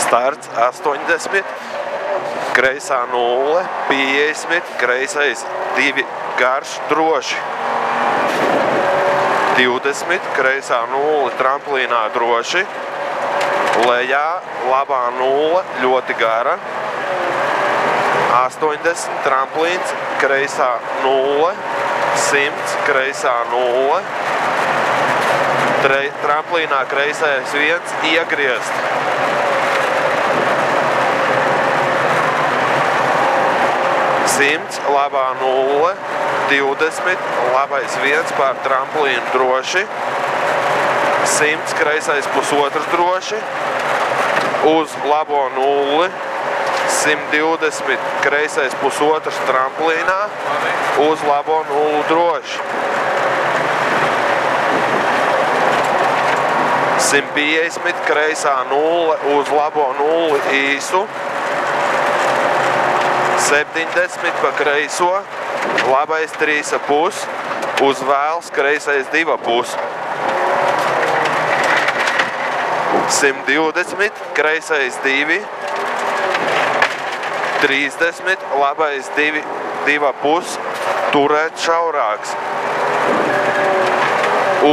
Starts 80, kreisā 0, 50, kreisais 2 garš, droši. 20, kreisā 0, tramplīnā droši. Lejā, labā 0, ļoti gara. 80, tramplīns, kreisā 0, 100, kreisā 0. Tramplīnā kreisais 1, iegriezt. 100, labā 0, 20, labais 1 pār tramplīnu droši. 100, kreisais pusotrs droši. Uz labo 0, 120, kreisais pusotrs tramplīnā. Uz labo 0 droši. 150, kreisā 0, uz labo 0 īsu. 70 pa kreiso, labais 3,5, uz vēls kreisais 2,5. 120, kreisais 2, 30, labais 2,5, turēt šaurāks.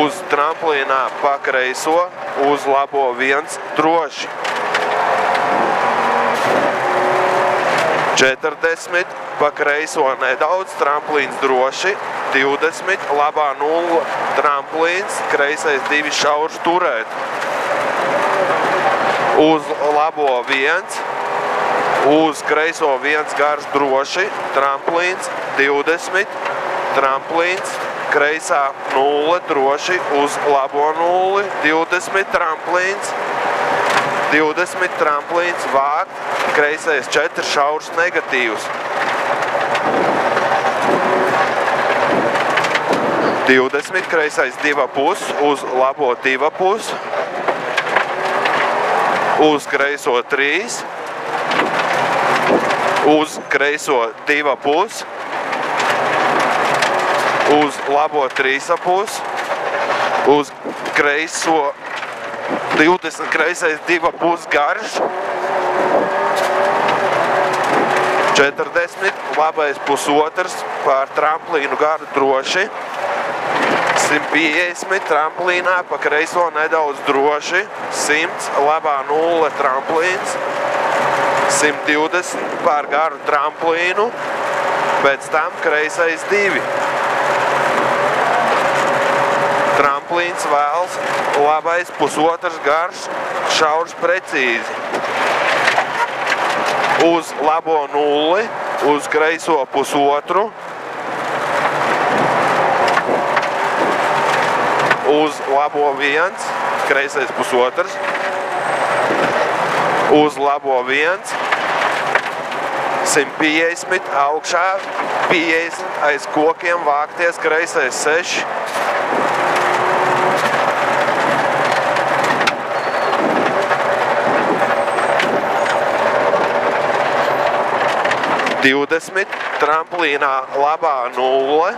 Uz tramplīnā pa kreiso, uz labo 1 droši. 40, pa kreiso nedaudz, tramplīns droši. 20, labā 0, tramplīns, kreisais 2 šaurs turēt. Uz labo 1, uz kreiso 1 garš droši, tramplīns, 20, tramplīns, kreisā 0 droši, uz labo 0, 20 tramplīns, 20 tramplīns vākt, kreisais 4 šaurs negatīvs. 20, kreisais 2,5, uz labo 2,5, uz kreiso 3, uz kreiso 2,5, uz labo 3,5, uz kreiso 20, kreisais 2,5 garš, 40, labais pusotrs, pār tramplīnu garu droši, 150, tramplīnā, pa kreiso nedaudz droši, 100, labā 0, tramplīns, 120, pār garu tramplīnu, pēc tam kreisais 2. Tramplīns vēls, labais pusotrs garš, šaurs precīzi. Uz labo 0, uz kreiso pusotru, uz labo 1, kreisais pusotrs, uz labo 1, 150, augšā, 50, aiz kokiem vākties, kreisais 6, 20, tramplīnā labā 0,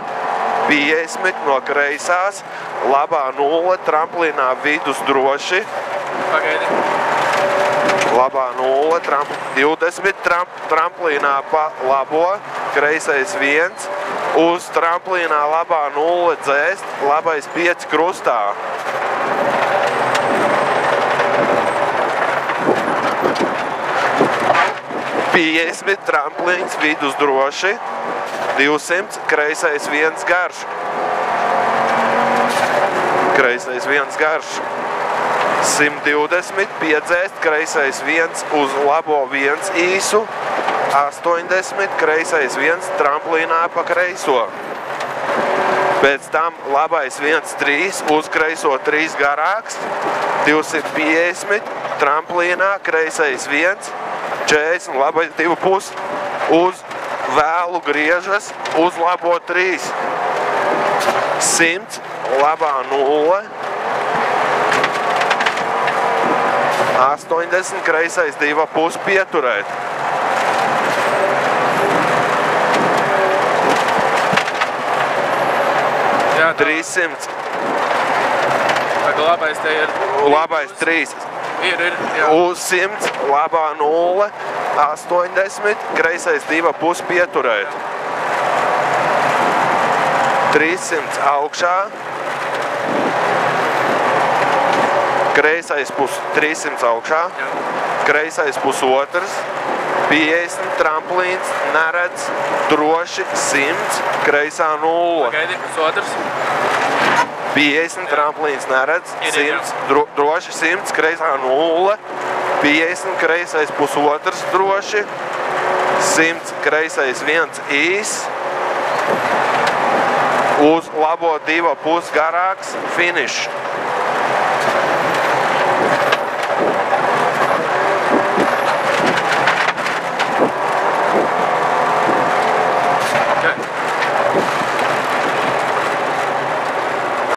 50 no kreisās, labā 0, tramplīnā vidus droši. Pagaidi. Labā 0, 20, tramplīnā pa labo, kreisais 1, uz tramplīnā labā 0 dzēst, labais 5 krustā. 50, tramplīns, vidus droši, 200, kreisais 1 garš. Kreisais 1 garš. 120, piedzēst, kreisais 1 uz labo 1 īsu, 80, kreisais 1 tramplīnā pa kreiso. Pēc tam labais 1, 3, uz kreiso 3 garāks, 250, tramplīnā, kreisais 1, 40, labais 2,5, uz vēlu griežas, uz labo 3. 100, labā 0. 80, kreisais 2,5 pieturēt. 300. Labais te ir... Labais 3. Jā. Uz 100 labā 0, 80, kreisais 2,5 pieturēt. 300 augšā, kreisais 300 augšā, kreisais pusotrs, 50, tramplīns, neredz, droši 100, kreisā 0. Pagaidi, pusotrs. 50, tramplīns neredz, 100, droši 100, kreisā 0, 50, kreisais pusotrs droši, 100, kreisais 1 īs, uz labo 2,5 garāks, finišs.